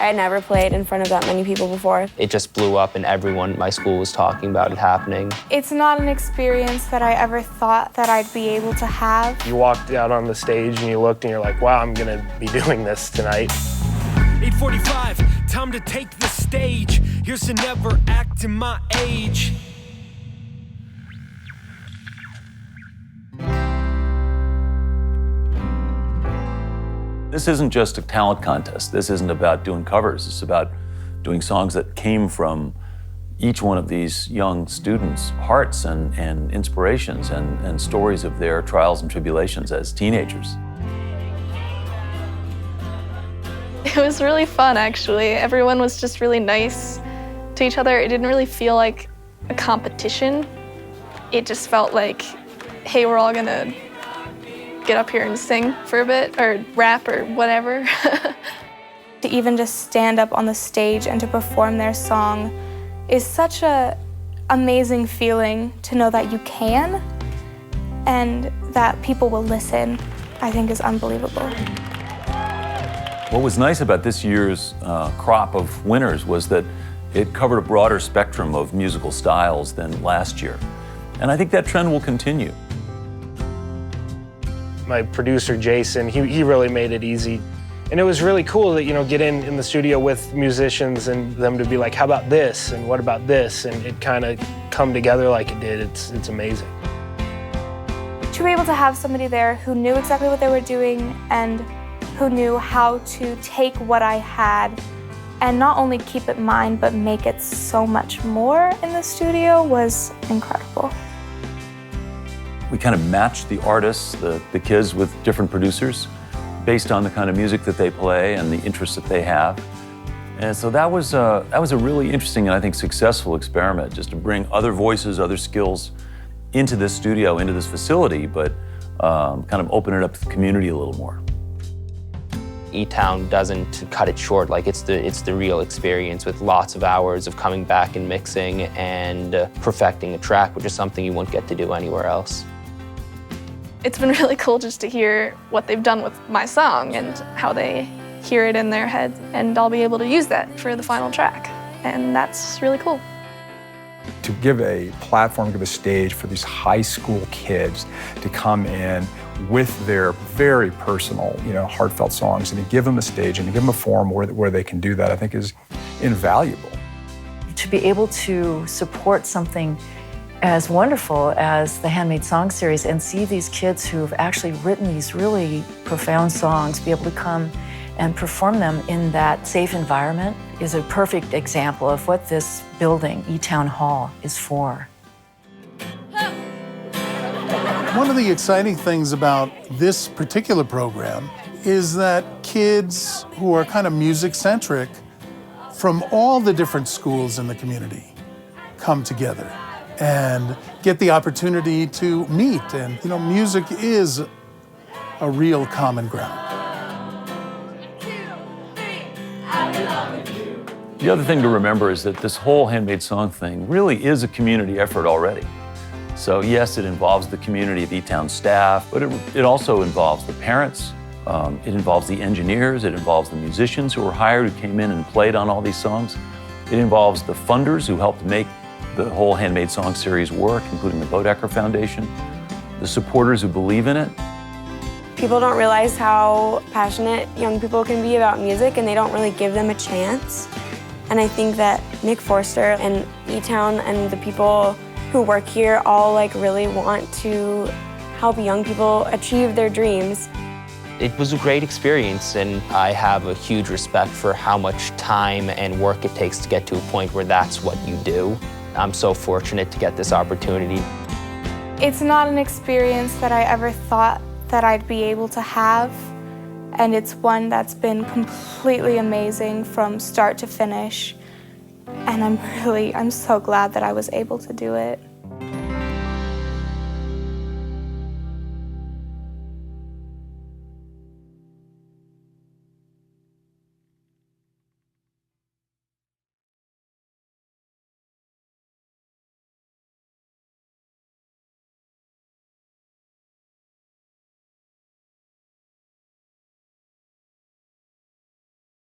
I had never played in front of that many people before. It just blew up and everyone at my school was talking about it happening. It's not an experience that I ever thought that I'd be able to have. You walked out on the stage and you looked and you're like, wow, I'm gonna be doing this tonight. 8:45, time to take the stage. Here's to never act in my age. This isn't just a talent contest. This isn't about doing covers. It's about doing songs that came from each one of these young students' hearts and inspirations and stories of their trials and tribulations as teenagers. It was really fun, actually. Everyone was just really nice to each other. It didn't really feel like a competition. It just felt like, hey, we're all gonna get up here and sing for a bit, or rap, or whatever. To even just stand up on the stage and to perform their song is such an amazing feeling to know that you can and that people will listen, I think is unbelievable. What was nice about this year's crop of winners was that it covered a broader spectrum of musical styles than last year. And I think that trend will continue. My producer, Jason, he really made it easy. And it was really cool to, get in the studio with musicians and them to be like, how about this? And what about this? And it kind of come together like it did. It's amazing. To be able to have somebody there who knew exactly what they were doing and who knew how to take what I had and not only keep it mine, but make it so much more in the studio was incredible. We kind of matched the artists, the kids, with different producers based on the kind of music that they play and the interests that they have. And so that was a really interesting and I think successful experiment, just to bring other voices, other skills into this studio, into this facility, but kind of open it up to the community a little more. eTown doesn't cut it short. Like it's the real experience with lots of hours of coming back and mixing and perfecting a track, which is something you won't get to do anywhere else. It's been really cool just to hear what they've done with my song and how they hear it in their head, and I'll be able to use that for the final track, and that's really cool. To give a platform, give a stage for these high school kids to come in with their very personal, heartfelt songs, and to give them a stage and to give them a forum where they can do that, I think is invaluable. To be able to support something as wonderful as the Handmade Song Series and see these kids who've actually written these really profound songs be able to come and perform them in that safe environment is a perfect example of what this building, eTown Hall, is for. One of the exciting things about this particular program is that kids who are kind of music-centric from all the different schools in the community come together and get the opportunity to meet. And, music is a real common ground. The other thing to remember is that this whole Handmade Song thing really is a community effort already. So yes, it involves the community of eTown staff, but it also involves the parents, it involves the engineers, it involves the musicians who were hired, who came in and played on all these songs. It involves the funders who helped make the whole Handmade Song Series work, including the Bodecker Foundation, the supporters who believe in it. People don't realize how passionate young people can be about music, and they don't really give them a chance. And I think that Nick Forster and eTown and the people who work here all really want to help young people achieve their dreams. It was a great experience, and I have a huge respect for how much time and work it takes to get to a point where that's what you do. I'm so fortunate to get this opportunity. It's not an experience that I ever thought that I'd be able to have, and it's one that's been completely amazing from start to finish. And I'm so glad that I was able to do it.